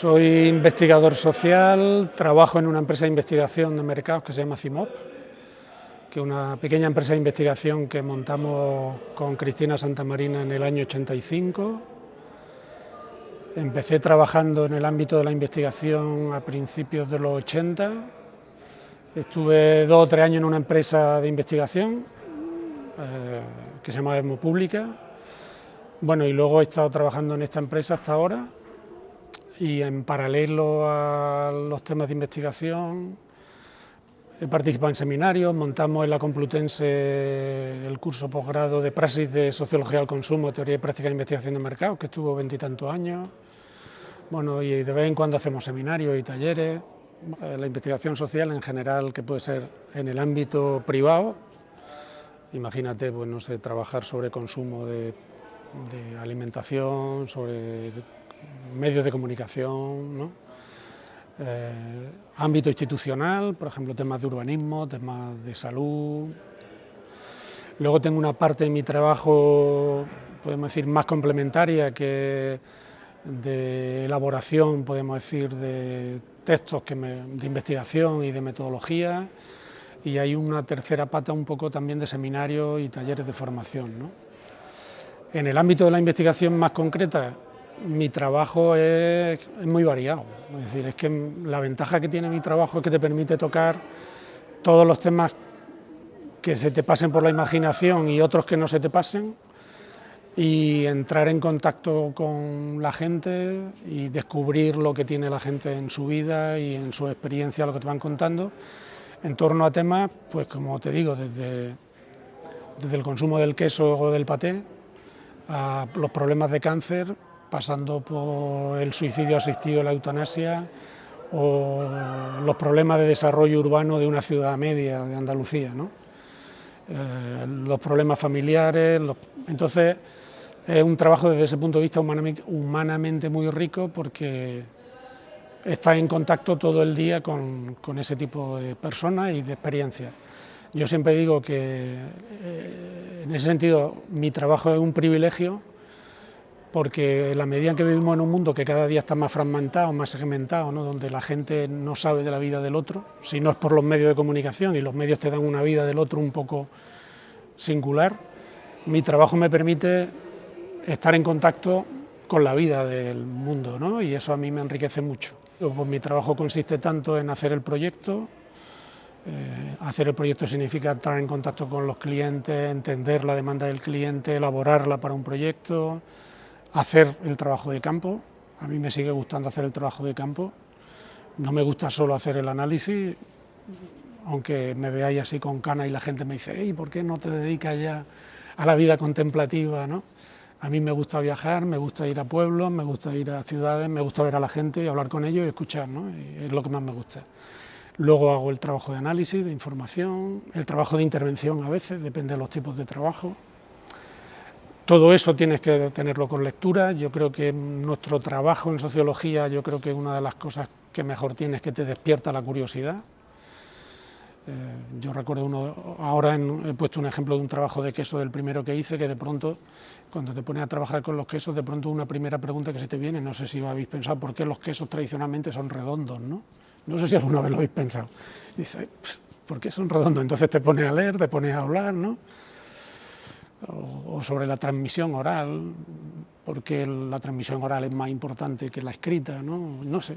Soy investigador social, trabajo en una empresa de investigación de mercados que se llama CIMOP, que es una pequeña empresa de investigación que montamos con Cristina Santamarina en el año 85. Empecé trabajando en el ámbito de la investigación a principios de los 80. Estuve 2 o 3 años en una empresa de investigación que se llama Demopública. Bueno, y luego he estado trabajando en esta empresa hasta ahora. Y en paralelo a los temas de investigación he participado en seminarios, montamos en la Complutense el curso posgrado de Praxis de Sociología del Consumo, Teoría y Práctica de Investigación de Mercados, que estuvo 20 y tantos años. Bueno, y de vez en cuando hacemos seminarios y talleres. La investigación social en general, que puede ser en el ámbito privado, imagínate, pues no sé, trabajar sobre consumo de alimentación, sobre medios de comunicación, ¿no? Ámbito institucional, por ejemplo, temas de urbanismo, temas de salud. Luego tengo una parte de mi trabajo, podemos decir, más complementaria, que de elaboración, podemos decir, de textos de investigación y de metodología, y hay una tercera pata un poco también de seminarios y talleres de formación, ¿no? En el ámbito de la investigación más concreta, mi trabajo es muy variado, es decir, es que la ventaja que tiene mi trabajo es que te permite tocar todos los temas que se te pasen por la imaginación y otros que no se te pasen, y entrar en contacto con la gente y descubrir lo que tiene la gente en su vida y en su experiencia, lo que te van contando, en torno a temas, pues como te digo, desde el consumo del queso o del paté, a los problemas de cáncer, pasando por el suicidio asistido, la eutanasia, o los problemas de desarrollo urbano de una ciudad media de Andalucía, ¿no? Los problemas familiares. Entonces es un trabajo desde ese punto de vista humanamente muy rico, porque estás en contacto todo el día con ese tipo de personas y de experiencias. Yo siempre digo que en ese sentido mi trabajo es un privilegio, porque en la medida en que vivimos en un mundo que cada día está más fragmentado, más segmentado, ¿no?, donde la gente no sabe de la vida del otro, si no es por los medios de comunicación, y los medios te dan una vida del otro un poco singular, mi trabajo me permite estar en contacto con la vida del mundo, ¿no?, y eso a mí me enriquece mucho. Pues mi trabajo consiste tanto en hacer el proyecto. Hacer el proyecto significa estar en contacto con los clientes, entender la demanda del cliente, elaborarla para un proyecto, hacer el trabajo de campo. A mí me sigue gustando hacer el trabajo de campo, no me gusta solo hacer el análisis, aunque me veáis así con cana y la gente me dice: ¿y por qué no te dedicas ya a la vida contemplativa, ¿no? A mí me gusta viajar, me gusta ir a pueblos, me gusta ir a ciudades, me gusta ver a la gente y hablar con ellos y escuchar, ¿no? Y es lo que más me gusta. Luego hago el trabajo de análisis, de información, el trabajo de intervención a veces, depende de los tipos de trabajo. Todo eso tienes que tenerlo con lectura. Yo creo que nuestro trabajo en sociología, yo creo que una de las cosas que mejor tiene es que te despierta la curiosidad. Yo recuerdo ahora he puesto un ejemplo de un trabajo de queso, del primero que hice, que de pronto, cuando te pones a trabajar con los quesos, de pronto una primera pregunta que se te viene, no sé si habéis pensado por qué los quesos tradicionalmente son redondos, ¿no? No sé si alguna vez lo habéis pensado. Dices: ¿por qué son redondos? Entonces te pones a leer, te pones a hablar, ¿no? O sobre la transmisión oral, porque la transmisión oral es más importante que la escrita, ¿no? No sé,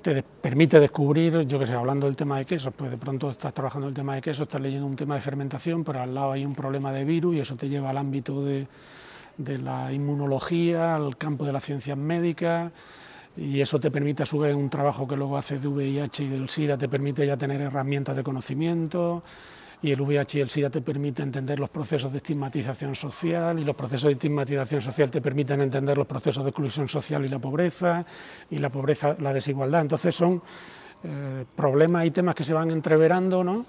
te permite descubrir, yo que sé, hablando del tema de quesos, pues de pronto estás trabajando el tema de quesos, estás leyendo un tema de fermentación, pero al lado hay un problema de virus y eso te lleva al ámbito de la inmunología, al campo de las ciencias médicas. Y eso te permite, a su vez, un trabajo que luego haces de VIH y del SIDA, te permite ya tener herramientas de conocimiento, y el VIH y el SIDA te permiten entender los procesos de estigmatización social, y los procesos de estigmatización social te permiten entender los procesos de exclusión social y la pobreza, la desigualdad. Entonces son problemas y temas que se van entreverando, ¿no?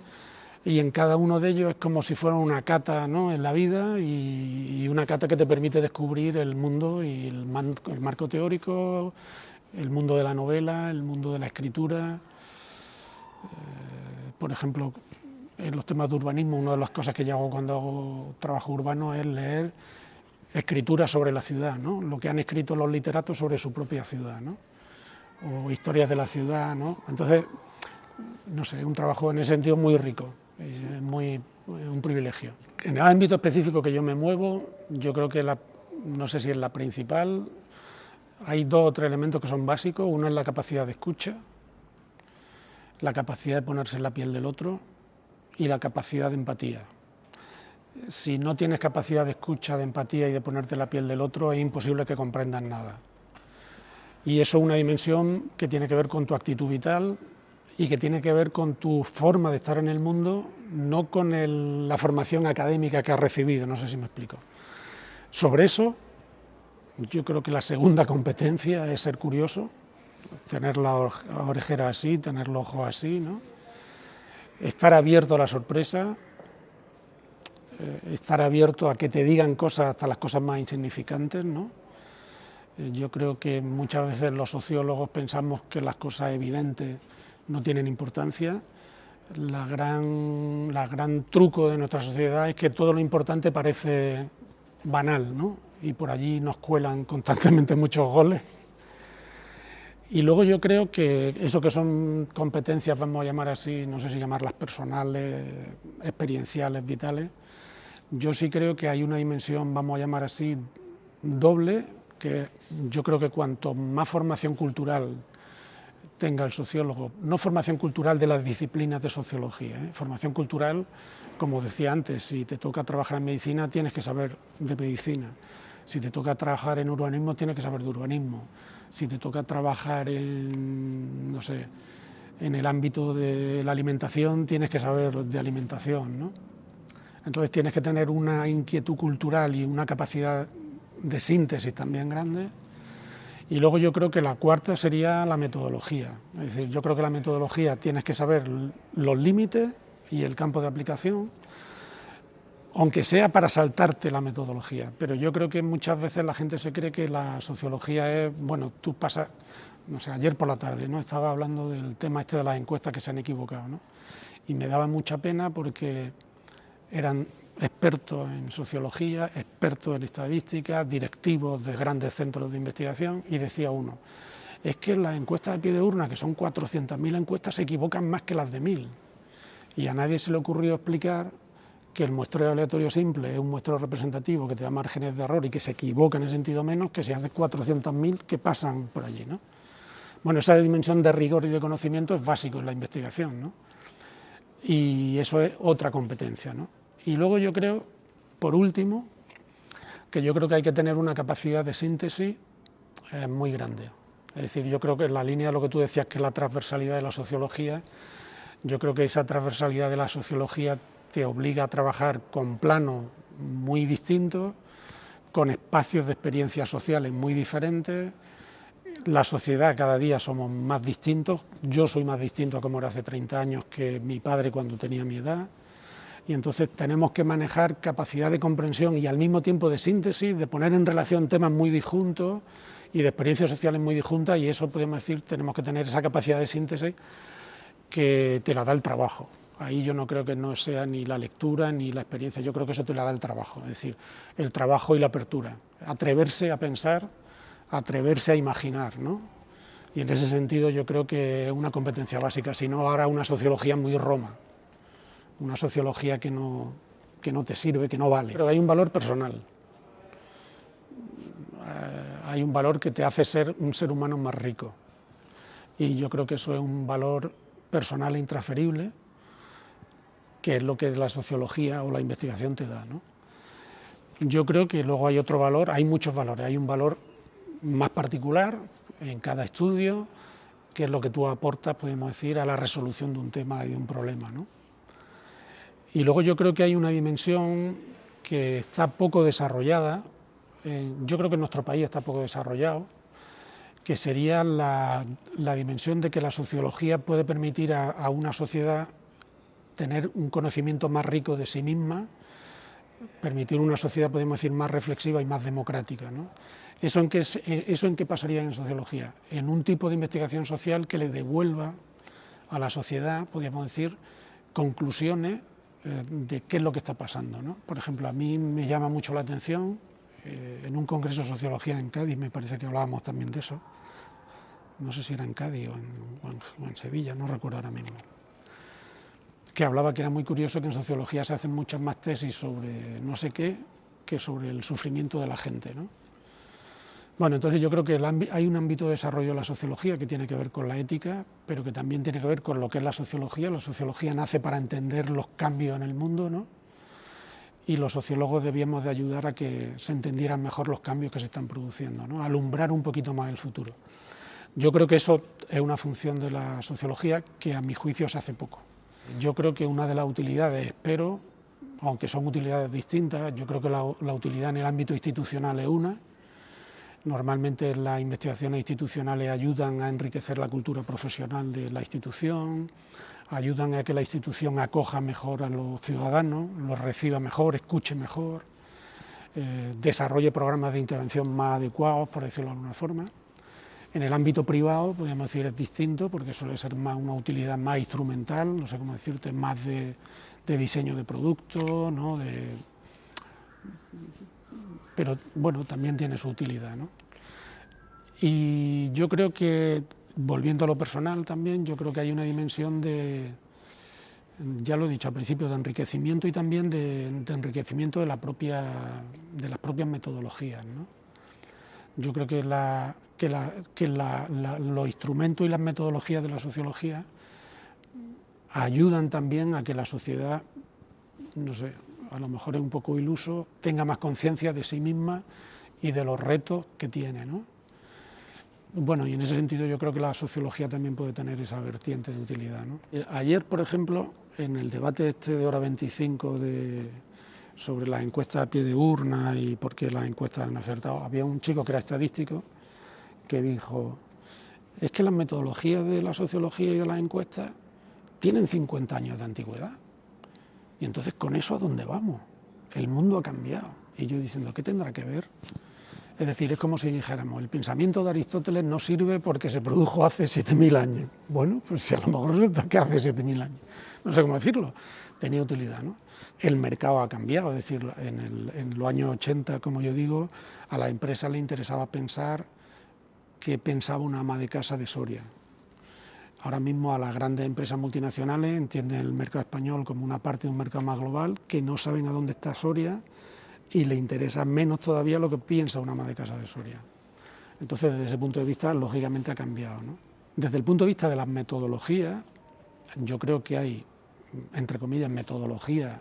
Y en cada uno de ellos es como si fuera una cata, ¿no?, en la vida, y una cata que te permite descubrir el mundo y el marco teórico, el mundo de la novela, el mundo de la escritura. Por ejemplo, en los temas de urbanismo, una de las cosas que yo hago cuando hago trabajo urbano es leer escritura sobre la ciudad, ¿no? Lo que han escrito los literatos sobre su propia ciudad, ¿no? O historias de la ciudad, ¿no? Entonces, no sé, un trabajo en ese sentido muy rico, es un privilegio. En el ámbito específico que yo me muevo, yo creo que no sé si es la principal, hay 2 o 3 elementos que son básicos. Uno es la capacidad de escucha, la capacidad de ponerse en la piel del otro y la capacidad de empatía. Si no tienes capacidad de escucha, de empatía y de ponerte en la piel del otro, es imposible que comprendas nada. Y eso es una dimensión que tiene que ver con tu actitud vital y que tiene que ver con tu forma de estar en el mundo, no con la formación académica que has recibido, no sé si me explico. Sobre eso, yo creo que la segunda competencia es ser curioso, tener la orejera así, tener los ojos así, ¿no? Estar abierto a la sorpresa, estar abierto a que te digan cosas, hasta las cosas más insignificantes, ¿no? Yo creo que muchas veces los sociólogos pensamos que las cosas evidentes no tienen importancia. La gran truco de nuestra sociedad es que todo lo importante parece banal, ¿no? Y por allí nos cuelan constantemente muchos goles. Y luego yo creo que eso que son competencias, vamos a llamar así, no sé si llamarlas personales, experienciales, vitales, yo sí creo que hay una dimensión, vamos a llamar así, doble, que yo creo que cuanto más formación cultural tenga el sociólogo, no formación cultural de las disciplinas de sociología, formación cultural, como decía antes, si te toca trabajar en medicina tienes que saber de medicina, si te toca trabajar en urbanismo tienes que saber de urbanismo, si te toca trabajar en, no sé, en el ámbito de la alimentación tienes que saber de alimentación, ¿no? Entonces tienes que tener una inquietud cultural y una capacidad de síntesis también grande. Y luego yo creo que la cuarta sería la metodología. Es decir, yo creo que la metodología tienes que saber los límites y el campo de aplicación, aunque sea para saltarte la metodología. Pero yo creo que muchas veces la gente se cree que la sociología es, bueno, tú pasas, no sé, ayer por la tarde, ¿no? Estaba hablando del tema este de las encuestas que se han equivocado, ¿no? Y me daba mucha pena porque eran expertos en sociología, expertos en estadística, directivos de grandes centros de investigación, y decía uno, es que las encuestas de pie de urna, que son 400.000 encuestas, se equivocan más que las de 1.000. Y a nadie se le ocurrió explicar que el muestreo aleatorio simple es un muestreo representativo que te da márgenes de error y que se equivoca en el sentido menos que si haces 400.000 que pasan por allí, ¿no? Bueno, esa dimensión de rigor y de conocimiento es básico en la investigación, ¿no? Y eso es otra competencia, ¿no? Y luego yo creo, por último, que yo creo que hay que tener una capacidad de síntesis muy grande. Es decir, yo creo que en la línea de lo que tú decías, que es la transversalidad de la sociología, yo creo que esa transversalidad de la sociología te obliga a trabajar con planos muy distintos, con espacios de experiencias sociales muy diferentes. La sociedad, cada día somos más distintos. Yo soy más distinto a como era hace 30 años que mi padre cuando tenía mi edad. Y entonces tenemos que manejar capacidad de comprensión y al mismo tiempo de síntesis, de poner en relación temas muy disjuntos y de experiencias sociales muy disjuntas, y eso podemos decir, tenemos que tener esa capacidad de síntesis que te la da el trabajo. Ahí yo no creo que no sea ni la lectura ni la experiencia, yo creo que eso te la da el trabajo, es decir, el trabajo y la apertura, atreverse a pensar, atreverse a imaginar, ¿no? Y en ese sentido yo creo que es una competencia básica, si no ahora una sociología muy Roma, una sociología que no te sirve, que no vale. Pero hay un valor personal, hay un valor que te hace ser un ser humano más rico. Y yo creo que eso es un valor personal e intransferible, que es lo que la sociología o la investigación te da, ¿no? Yo creo que luego hay otro valor, hay muchos valores, hay un valor más particular en cada estudio, que es lo que tú aportas, podemos decir, a la resolución de un tema y de un problema, ¿no? Y luego yo creo que hay una dimensión que está poco desarrollada, yo creo que en nuestro país está poco desarrollado, que sería la dimensión de que la sociología puede permitir a una sociedad tener un conocimiento más rico de sí misma, permitir una sociedad, podemos decir, más reflexiva y más democrática, ¿no? ¿Eso en qué pasaría en sociología? En un tipo de investigación social que le devuelva a la sociedad, podríamos decir, conclusiones de qué es lo que está pasando, ¿no? Por ejemplo, a mí me llama mucho la atención en un congreso de sociología en Cádiz, me parece que hablábamos también de eso, no sé si era en Cádiz o en Sevilla, no recuerdo ahora mismo, que hablaba que era muy curioso que en sociología se hacen muchas más tesis sobre no sé qué que sobre el sufrimiento de la gente, ¿no? Bueno, entonces yo creo que hay un ámbito de desarrollo de la sociología que tiene que ver con la ética, pero que también tiene que ver con lo que es la sociología. La sociología nace para entender los cambios en el mundo, ¿no? Y los sociólogos debíamos de ayudar a que se entendieran mejor los cambios que se están produciendo, ¿no? Alumbrar un poquito más el futuro. Yo creo que eso es una función de la sociología que a mi juicio se hace poco. Yo creo que una de las utilidades, espero, aunque son utilidades distintas, yo creo que la utilidad en el ámbito institucional es una. Normalmente las investigaciones institucionales ayudan a enriquecer la cultura profesional de la institución, ayudan a que la institución acoja mejor a los ciudadanos, los reciba mejor, escuche mejor, desarrolle programas de intervención más adecuados, por decirlo de alguna forma. En el ámbito privado, podríamos decir, es distinto, porque suele ser más una utilidad más instrumental, no sé cómo decirte, más de diseño de producto, ¿no? Pero bueno, también tiene su utilidad, ¿no? Y yo creo que, volviendo a lo personal también, yo creo que hay una dimensión de, ya lo he dicho al principio, de enriquecimiento y también de enriquecimiento de las propias metodologías, ¿no? Yo creo que los instrumentos y las metodologías de la sociología ayudan también a que la sociedad, no sé, a lo mejor es un poco iluso, tenga más conciencia de sí misma y de los retos que tiene, ¿no? Bueno, y en ese sentido yo creo que la sociología también puede tener esa vertiente de utilidad, ¿no? Ayer, por ejemplo, en el debate de hora 25 sobre las encuestas a pie de urna y por qué las encuestas han acertado, había un chico que era estadístico que dijo, es que las metodologías de la sociología y de las encuestas tienen 50 años de antigüedad. Y entonces, ¿con eso a dónde vamos? El mundo ha cambiado. Y yo diciendo, ¿qué tendrá que ver? Es decir, es como si dijéramos, el pensamiento de Aristóteles no sirve porque se produjo hace 7.000 años. Bueno, pues si a lo mejor resulta que hace 7.000 años. No sé cómo decirlo, tenía utilidad, ¿no? El mercado ha cambiado, es decir, en los años 80, como yo digo, a la empresa le interesaba pensar qué pensaba una ama de casa de Soria. Ahora mismo a las grandes empresas multinacionales entienden el mercado español como una parte de un mercado más global, que no saben a dónde está Soria y le interesa menos todavía lo que piensa una ama de casa de Soria. Entonces, desde ese punto de vista, lógicamente ha cambiado, ¿no? Desde el punto de vista de las metodologías, yo creo que hay, entre comillas, metodologías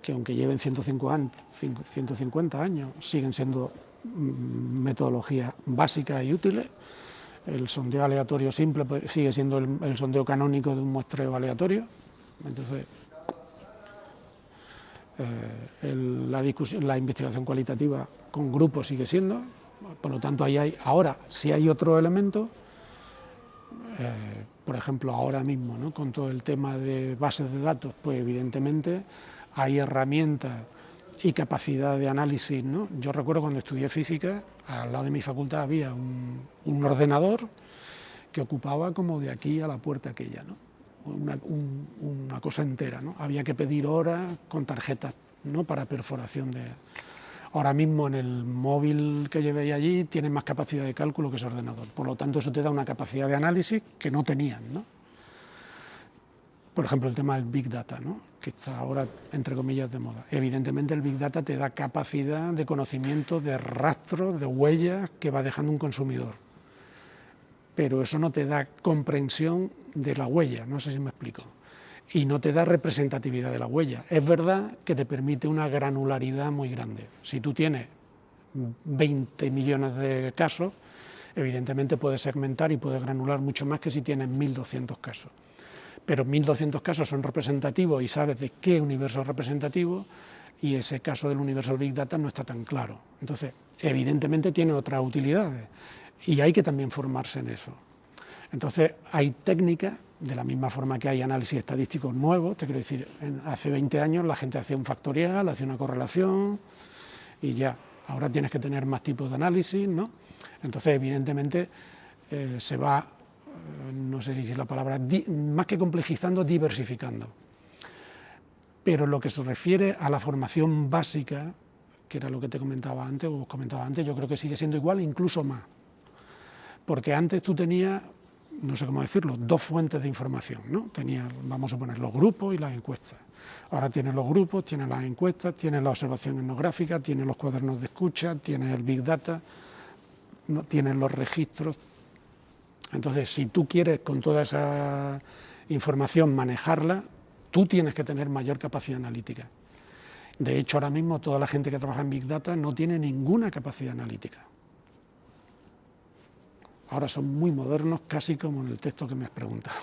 que aunque lleven 150 años, siguen siendo metodologías básicas y útiles. El sondeo aleatorio simple sigue siendo el sondeo canónico de un muestreo aleatorio. Entonces, la investigación cualitativa con grupos sigue siendo, por lo tanto ahí hay, ahora si hay otro elemento, por ejemplo ahora mismo, ¿no? Con todo el tema de bases de datos, pues evidentemente hay herramientas y capacidad de análisis, ¿no? Yo recuerdo cuando estudié física, al lado de mi facultad había un ordenador que ocupaba como de aquí a la puerta aquella, ¿no? Una cosa entera, ¿no? Había que pedir horas con tarjetas, ¿no? Para perforación de... Ahora mismo en el móvil que llevéis allí tiene más capacidad de cálculo que ese ordenador, por lo tanto eso te da una capacidad de análisis que no tenían, ¿no? Por ejemplo, el tema del Big Data, ¿no? Que está ahora, entre comillas, de moda. Evidentemente el Big Data te da capacidad de conocimiento, de rastros, de huellas que va dejando un consumidor. Pero eso no te da comprensión de la huella, no sé si me explico. Y no te da representatividad de la huella. Es verdad que te permite una granularidad muy grande. Si tú tienes 20 millones de casos, evidentemente puedes segmentar y puedes granular mucho más que si tienes 1.200 casos. Pero 1.200 casos son representativos y sabes de qué universo es representativo, y ese caso del universo Big Data no está tan claro. Entonces, evidentemente tiene otras utilidades y hay que también formarse en eso. Entonces, hay técnicas, de la misma forma que hay análisis estadísticos nuevos, te quiero decir, hace 20 años la gente hacía un factorial, hacía una correlación y ya. Ahora tienes que tener más tipos de análisis, ¿no? Entonces, evidentemente, se va... no sé si es la palabra, más que complejizando, diversificando. Pero lo que se refiere a la formación básica, que era lo que te comentaba antes, o os comentaba antes, yo creo que sigue siendo igual, incluso más. Porque antes tú tenías, no sé cómo decirlo, dos fuentes de información, ¿no? Tenías, vamos a poner, los grupos y las encuestas. Ahora tienes los grupos, tienes las encuestas, tienes la observación etnográfica, tienes los cuadernos de escucha, tienes el Big Data, ¿no? Tienes los registros. Entonces, si tú quieres con toda esa información manejarla, tú tienes que tener mayor capacidad analítica. De hecho, ahora mismo toda la gente que trabaja en Big Data no tiene ninguna capacidad analítica. Ahora son muy modernos, casi como en el texto que me has preguntado.